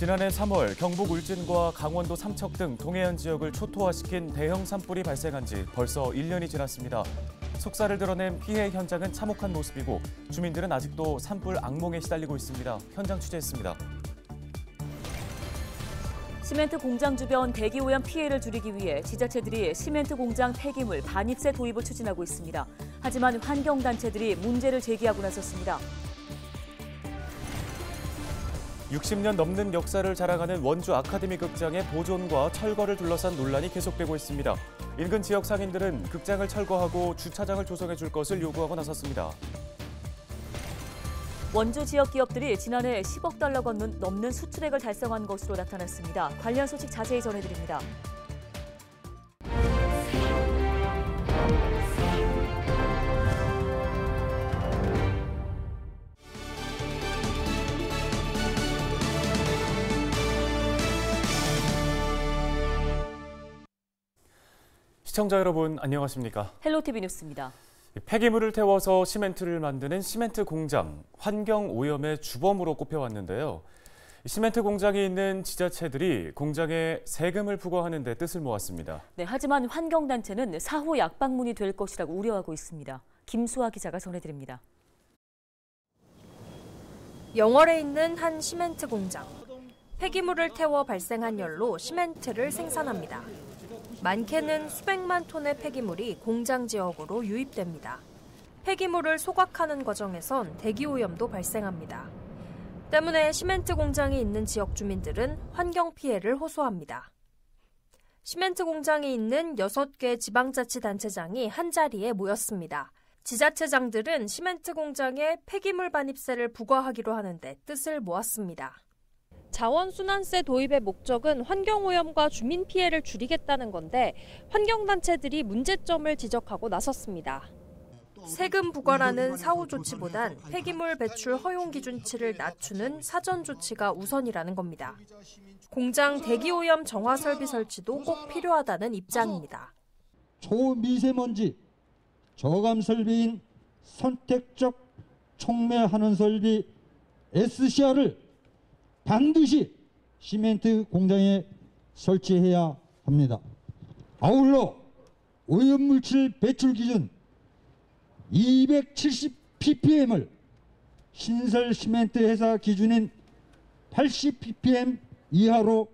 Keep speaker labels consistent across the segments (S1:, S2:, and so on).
S1: 지난해 3월 경북 울진과 강원도 삼척 등 동해안 지역을 초토화시킨 대형 산불이 발생한 지 벌써 1년이 지났습니다. 속살을 드러낸 피해 현장은 참혹한 모습이고 주민들은 아직도 산불 악몽에 시달리고 있습니다. 현장 취재했습니다.
S2: 시멘트 공장 주변 대기오염 피해를 줄이기 위해 지자체들이 시멘트 공장 폐기물 반입세 도입을 추진하고 있습니다. 하지만 환경단체들이 문제를 제기하고 나섰습니다.
S1: 60년 넘는 역사를 자랑하는 원주 아카데미 극장의 보존과 철거를 둘러싼 논란이 계속되고 있습니다. 인근 지역 상인들은 극장을 철거하고 주차장을 조성해 줄 것을 요구하고 나섰습니다.
S2: 원주 지역 기업들이 지난해 10억 달러가 넘는 수출액을 달성한 것으로 나타났습니다. 관련 소식 자세히 전해드립니다.
S1: 시청자 여러분 안녕하십니까?
S2: 헬로티비 뉴스입니다.
S1: 폐기물을 태워서 시멘트를 만드는 시멘트 공장, 환경 오염의 주범으로 꼽혀왔는데요. 시멘트 공장이 있는 지자체들이 공장에 세금을 부과하는 데 뜻을 모았습니다.
S2: 네, 하지만 환경단체는 사후 약방문이 될 것이라고 우려하고 있습니다. 김수아 기자가 전해드립니다.
S3: 영월에 있는 한 시멘트 공장. 폐기물을 태워 발생한 열로 시멘트를 생산합니다. 많게는 수백만 톤의 폐기물이 공장 지역으로 유입됩니다. 폐기물을 소각하는 과정에선 대기오염도 발생합니다. 때문에 시멘트 공장이 있는 지역 주민들은 환경 피해를 호소합니다. 시멘트 공장이 있는 6개 지방자치단체장이 한자리에 모였습니다. 지자체장들은 시멘트 공장에 폐기물 반입세를 부과하기로 하는데 뜻을 모았습니다. 자원순환세 도입의 목적은 환경오염과 주민 피해를 줄이겠다는 건데 환경단체들이 문제점을 지적하고 나섰습니다. 세금 부과라는 사후 조치보단 폐기물 배출 허용 기준치를 낮추는 사전 조치가 우선이라는 겁니다. 공장 대기오염 정화 설비 설치도 꼭 필요하다는 입장입니다.
S4: 초미세먼지 저감 설비인 선택적 촉매하는 설비 SCR을 반드시 시멘트 공장에 설치해야 합니다. 아울러 오염물질 배출 기준 270ppm을 신설 시멘트 회사 기준인 80ppm 이하로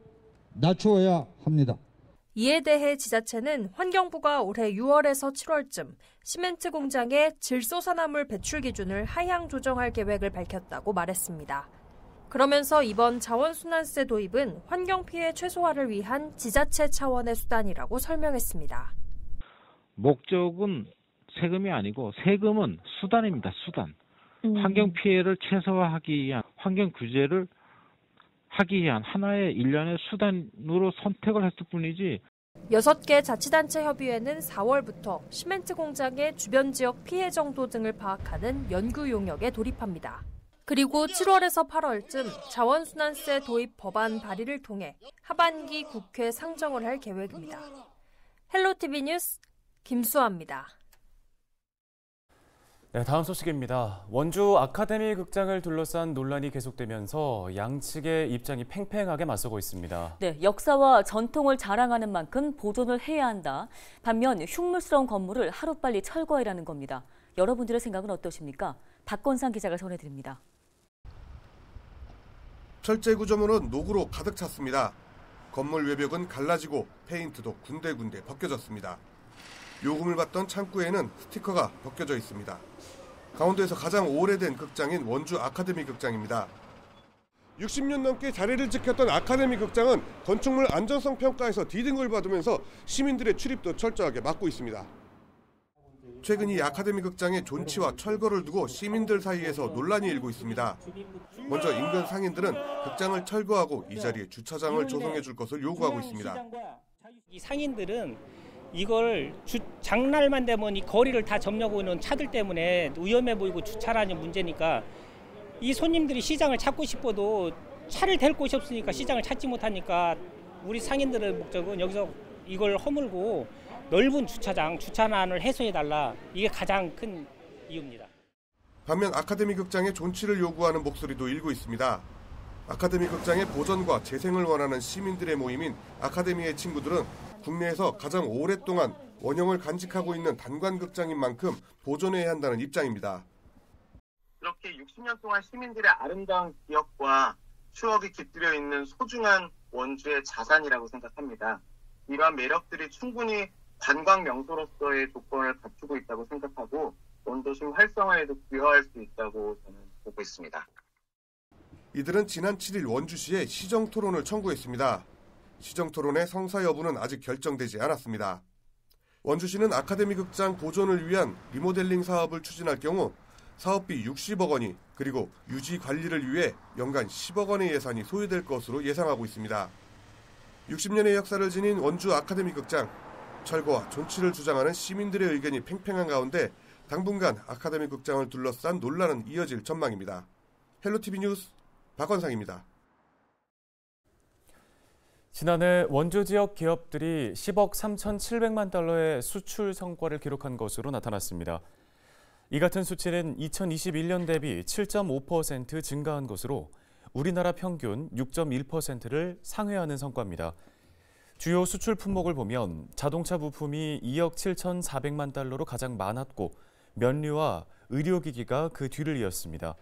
S4: 낮추어야 합니다.
S3: 이에 대해 지자체는 환경부가 올해 6월에서 7월쯤 시멘트 공장의 질소산화물 배출 기준을 하향 조정할 계획을 밝혔다고 말했습니다. 그러면서 이번 자원순환세 도입은 환경 피해 최소화를 위한 지자체 차원의 수단이라고 설명했습니다.
S5: 목적은 세금이 아니고 세금은 수단입니다. 수단. 환경 피해를 최소화하기 위한 환경 규제를 하기 위한 하나의 일련의 수단으로 선택을 했을 뿐이지.
S3: 6개 자치단체 협의회는 4월부터 시멘트 공장의 주변 지역 피해 정도 등을 파악하는 연구 용역에 돌입합니다. 그리고 7월에서 8월쯤 자원순환세 도입 법안 발의를 통해 하반기 국회 상정을 할 계획입니다. 헬로티비 뉴스 김수아입니다.
S1: 네, 다음 소식입니다. 원주 아카데미 극장을 둘러싼 논란이 계속되면서 양측의 입장이 팽팽하게 맞서고 있습니다.
S2: 네, 역사와 전통을 자랑하는 만큼 보존을 해야 한다. 반면 흉물스러운 건물을 하루빨리 철거해라는 겁니다. 여러분들의 생각은 어떠십니까? 박건상 기자가 전해드립니다.
S6: 철제 구조물은 녹으로 가득 찼습니다. 건물 외벽은 갈라지고 페인트도 군데군데 벗겨졌습니다. 요금을 받던 창구에는 스티커가 벗겨져 있습니다. 강원도에서 가장 오래된 극장인 원주 아카데미 극장입니다. 60년 넘게 자리를 지켰던 아카데미 극장은 건축물 안전성 평가에서 D등급을 받으면서 시민들의 출입도 철저하게 막고 있습니다. 최근 이 아카데미 극장의 존치와 철거를 두고 시민들 사이에서 논란이 일고 있습니다. 먼저 인근 상인들은 극장을 철거하고 이 자리에 주차장을 조성해 줄 것을 요구하고 있습니다.
S7: 이 상인들은 이걸 장날만 되면 이 거리를 다 점령하고 있는 차들 때문에 위험해 보이고 주차라는 문제니까 이 손님들이 시장을 찾고 싶어도 차를 댈 곳이 없으니까 시장을 찾지 못하니까 우리 상인들의 목적은 여기서 이걸 허물고 넓은 주차난을 해소해달라. 이게 가장 큰 이유입니다.
S6: 반면 아카데미 극장의 존치를 요구하는 목소리도 일고 있습니다. 아카데미 극장의 보존과 재생을 원하는 시민들의 모임인 아카데미의 친구들은 국내에서 가장 오랫동안 원형을 간직하고 있는 단관극장인 만큼 보존해야 한다는 입장입니다.
S8: 이렇게 60년 동안 시민들의 아름다운 기억과 추억이 깃들여 있는 소중한 원주의 자산이라고 생각합니다. 이러한 매력들이 충분히 관광 명소로서의 조건을 갖추고 있다고 생각하고 원도심 활성화에도 기여할 수 있다고 저는 보고 있습니다.
S6: 이들은 지난 7일 원주시에 시정토론을 청구했습니다. 시정토론의 성사 여부는 아직 결정되지 않았습니다. 원주시는 아카데미 극장 보존을 위한 리모델링 사업을 추진할 경우 사업비 60억 원이 그리고 유지 관리를 위해 연간 10억 원의 예산이 소요될 것으로 예상하고 있습니다. 60년의 역사를 지닌 원주 아카데미 극장, 철거와 존치를 주장하는 시민들의 의견이 팽팽한 가운데 당분간 아카데미 극장을 둘러싼 논란은 이어질 전망입니다. 헬로티비 뉴스 박원상입니다.
S1: 지난해 원주 지역 기업들이 10억 3,700만 달러의 수출 성과를 기록한 것으로 나타났습니다. 이 같은 수치는 2021년 대비 7.5% 증가한 것으로 우리나라 평균 6.1%를 상회하는 성과입니다. 주요 수출 품목을 보면 자동차 부품이 2억 7,400만 달러로 가장 많았고 면류와 의료기기가 그 뒤를 이었습니다.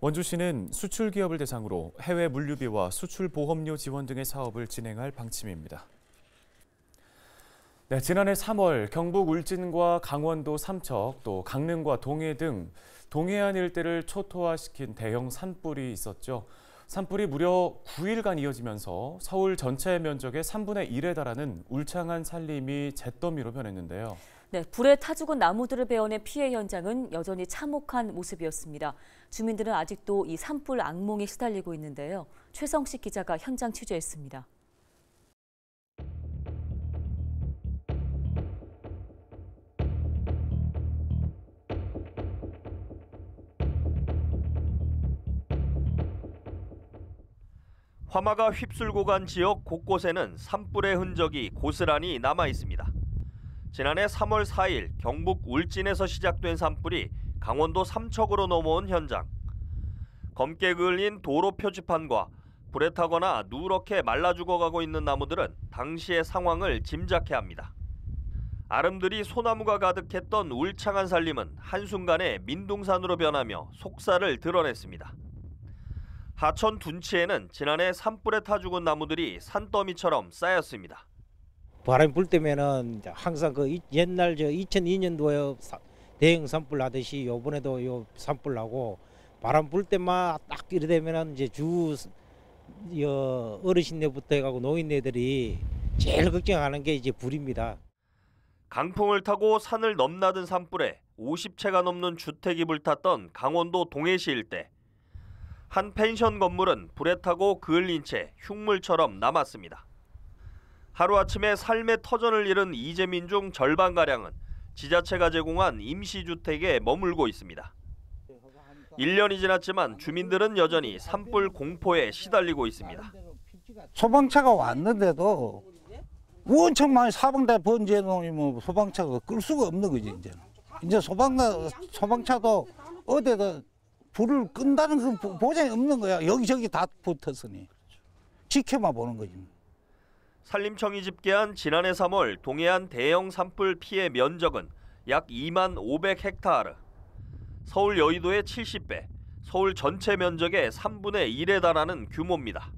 S1: 원주시는 수출 기업을 대상으로 해외 물류비와 수출 보험료 지원 등의 사업을 진행할 방침입니다. 네, 지난해 3월 경북 울진과 강원도 삼척, 또 강릉과 동해 등 동해안 일대를 초토화시킨 대형 산불이 있었죠. 산불이 무려 9일간 이어지면서 서울 전체 면적의 3분의 1에 달하는 울창한 산림이 잿더미로 변했는데요.
S2: 네, 불에 타 죽은 나무들을 베어낸 피해 현장은 여전히 참혹한 모습이었습니다. 주민들은 아직도 이 산불 악몽에 시달리고 있는데요. 최성식 기자가 현장 취재했습니다.
S9: 화마가 휩쓸고 간 지역 곳곳에는 산불의 흔적이 고스란히 남아 있습니다. 지난해 3월 4일 경북 울진에서 시작된 산불이 강원도 삼척으로 넘어온 현장. 검게 그을린 도로 표지판과 불에 타거나 누렇게 말라 죽어가고 있는 나무들은 당시의 상황을 짐작케 합니다. 아름드리 소나무가 가득했던 울창한 산림은 한순간에 민둥산으로 변하며 속살을 드러냈습니다. 하천 둔치에는 지난해 산불에 타 죽은 나무들이 산더미처럼 쌓였습니다.
S10: 바람이 불 때면은 항상 그 옛날 2002년도에 대형 산불 나듯이 요번에도 요 산불 나고 바람 불 때만 딱 이래 되면은 이제 어르신네부터 해가고 노인네들이 제일 걱정하는 게 이제 불입니다.
S9: 강풍을 타고 산을 넘나든 산불에 50채가 넘는 주택이 불탔던 강원도 동해시 일대. 한 펜션 건물은 불에 타고 그을린 채 흉물처럼 남았습니다. 하루아침에 삶의 터전을 잃은 이재민 중 절반가량은 지자체가 제공한 임시주택에 머물고 있습니다. 1년이 지났지만 주민들은 여전히 산불 공포에 시달리고 있습니다.
S11: 소방차가 왔는데도 엄청 많이 사방다 번지해 놓으면 소방차가 끌 수가 없는 거지. 이제 소방차도 어디다 불을 끈다는 그 보장이 없는 거야. 여기저기 다 붙었으니 지켜만 보는 거지.
S9: 산림청이 집계한 지난해 3월 동해안 대형 산불 피해 면적은 약 2만 500헥타르. 서울 여의도의 70배, 서울 전체 면적의 3분의 1에 달하는 규모입니다.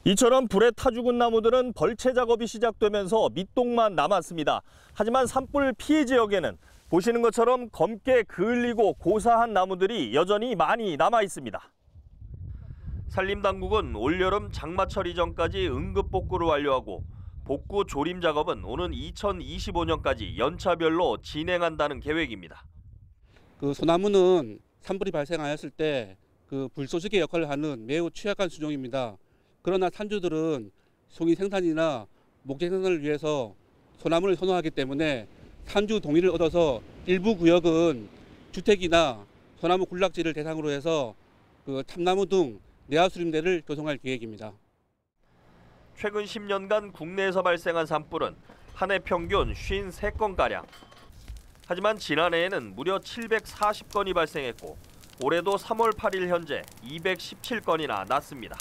S9: 이처럼 불에 타 죽은 나무들은 벌채 작업이 시작되면서 밑동만 남았습니다. 하지만 산불 피해 지역에는 보시는 것처럼 검게 그을리고 고사한 나무들이 여전히 많이 남아 있습니다. 산림당국은 올여름 장마철 이전까지 응급복구를 완료하고 복구 조림 작업은 오는 2025년까지 연차별로 진행한다는 계획입니다.
S12: 그 소나무는 산불이 발생하였을 때 그 불쏘시개 역할을 하는 매우 취약한 수종입니다. 그러나 산주들은 송이 생산이나 목재 생산을 위해서 소나무를 선호하기 때문에 산주 동의를 얻어서 일부 구역은 주택이나 소나무 군락지를 대상으로 해서 그 참나무 등 내화수림대를 조성할 계획입니다.
S9: 최근 10년간 국내에서 발생한 산불은 한 해 평균 53건가량. 하지만 지난해에는 무려 740건이 발생했고 올해도 3월 8일 현재 217건이나 났습니다.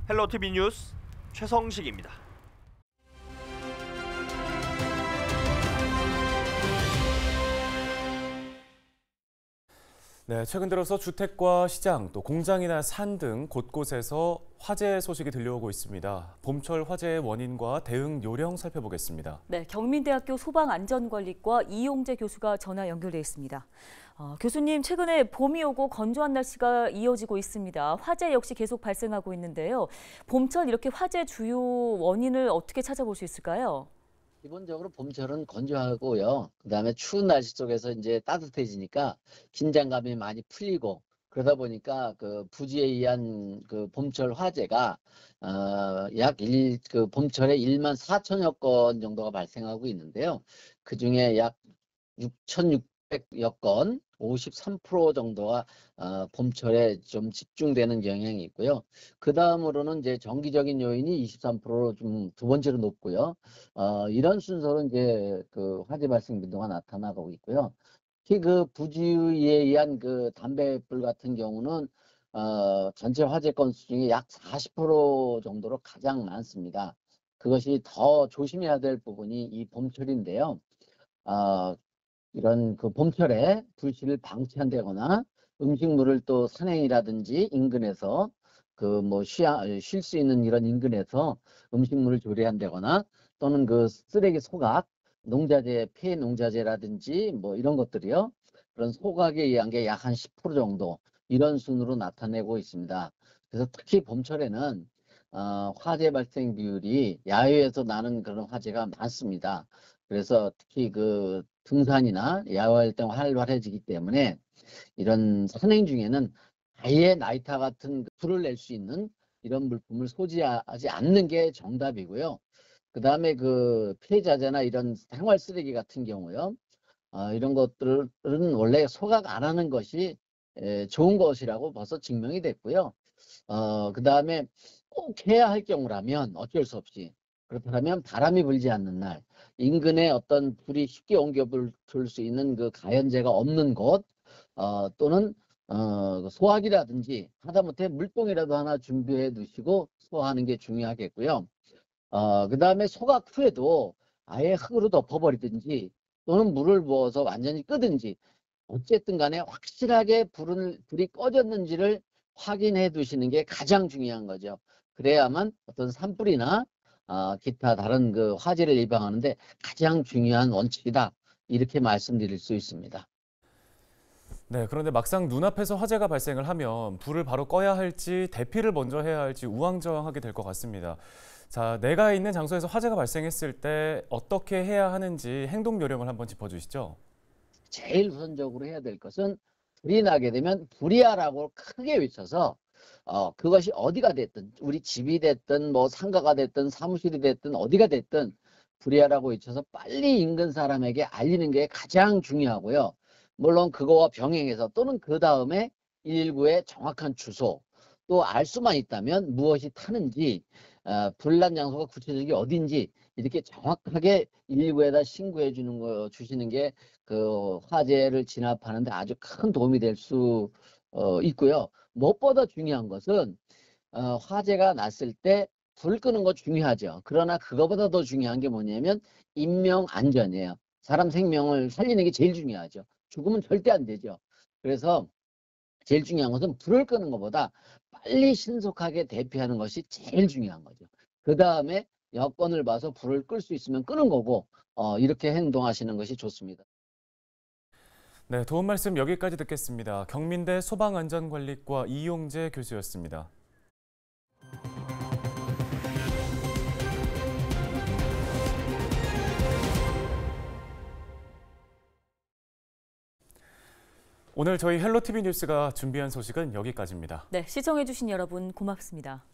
S9: 헬로티비 뉴스 최성식입니다.
S1: 네, 최근 들어서 주택과 시장, 또 공장이나 산 등 곳곳에서 화재 소식이 들려오고 있습니다. 봄철 화재의 원인과 대응 요령 살펴보겠습니다.
S2: 네, 경민대학교 소방안전관리과 이용재 교수가 전화 연결돼 있습니다. 교수님, 최근에 봄이 오고 건조한 날씨가 이어지고 있습니다. 화재 역시 계속 발생하고 있는데요. 봄철 이렇게 화재 주요 원인을 어떻게 찾아볼 수 있을까요?
S13: 기본적으로 봄철은 건조하고요. 그다음에 추운 날씨 속에서 이제 따뜻해지니까 긴장감이 많이 풀리고 그러다 보니까 그 부지에 의한 그 봄철 화재가 그 봄철에 1만 4천여 건 정도가 발생하고 있는데요. 그 중에 약 6,600여 건, 53% 정도가 봄철에 좀 집중되는 경향이 있고요. 그 다음으로는 이제 정기적인 요인이 23%로 좀 두 번째로 높고요. 이런 순서로 이제 그 화재 발생 빈도가 나타나고 있고요. 특히 그 부지에 의한 그 담배불 같은 경우는 전체 화재 건수 중에 약 40% 정도로 가장 많습니다. 그것이 더 조심해야 될 부분이 이 봄철인데요. 이런 그 봄철에 불씨를 방치한다거나 음식물을 또 산행이라든지 인근에서 그 뭐 쉴 수 있는 이런 인근에서 음식물을 조리한다거나 또는 그 쓰레기 소각, 농자재, 폐 농자재라든지 뭐 이런 것들이요. 그런 소각에 의한 게 약 한 10% 정도 이런 순으로 나타내고 있습니다. 그래서 특히 봄철에는 화재 발생 비율이 야외에서 나는 그런 화재가 많습니다. 그래서 특히 그 등산이나 야외 활동 활발해지기 때문에 이런 산행 중에는 아예 나이타 같은 불을 낼 수 있는 이런 물품을 소지하지 않는 게 정답이고요. 그 다음에 그 폐자재나 이런 생활 쓰레기 같은 경우요. 이런 것들은 원래 소각 안 하는 것이 좋은 것이라고 벌써 증명이 됐고요. 그 다음에 꼭 해야 할 경우라면 어쩔 수 없이 그렇다면 바람이 불지 않는 날, 인근에 어떤 불이 쉽게 옮겨불 수 있는 그 가연재가 없는 곳, 또는 소화기라든지 하다못해 물통이라도 하나 준비해 두시고 소화하는 게 중요하겠고요. 그 다음에 소각 후에도 아예 흙으로 덮어버리든지 또는 물을 부어서 완전히 끄든지 어쨌든 간에 확실하게 불이 꺼졌는지를 확인해 두시는 게 가장 중요한 거죠. 그래야만 어떤 산불이나 기타 다른 그 화재를 예방하는데 가장 중요한 원칙이다. 이렇게 말씀드릴 수 있습니다.
S1: 네, 그런데 막상 눈앞에서 화재가 발생을 하면 불을 바로 꺼야 할지 대피를 먼저 해야 할지 우왕좌왕하게 될 것 같습니다. 자, 내가 있는 장소에서 화재가 발생했을 때 어떻게 해야 하는지 행동 요령을 한번 짚어주시죠.
S13: 제일 우선적으로 해야 될 것은 불이 나게 되면 불이야라고 크게 외쳐서 그것이 어디가 됐든 우리 집이 됐든 뭐 상가가 됐든 사무실이 됐든 어디가 됐든 불이야라고 외쳐서 빨리 인근 사람에게 알리는 게 가장 중요하고요. 물론 그거와 병행해서 또는 그 다음에 119의 정확한 주소 또 알 수만 있다면 무엇이 타는지 불난 장소가 구체적이 어딘지 이렇게 정확하게 119에다 신고해 주시는 게 그 화재를 진압하는데 아주 큰 도움이 될 수 있고요. 무엇보다 중요한 것은 화재가 났을 때 불 끄는 거 중요하죠. 그러나 그거보다 더 중요한 게 뭐냐면 인명 안전이에요. 사람 생명을 살리는 게 제일 중요하죠. 죽으면 절대 안 되죠. 그래서 제일 중요한 것은 불을 끄는 것보다 빨리 신속하게 대피하는 것이 제일 중요한 거죠. 그 다음에 여건을 봐서 불을 끌 수 있으면 끄는 거고 이렇게 행동하시는 것이 좋습니다.
S1: 네, 도움 말씀 여기까지 듣겠습니다. 경민대 소방안전관리과 이용재 교수였습니다. 오늘 저희 헬로티비 뉴스가 준비한 소식은 여기까지입니다.
S2: 네, 시청해주신 여러분 고맙습니다.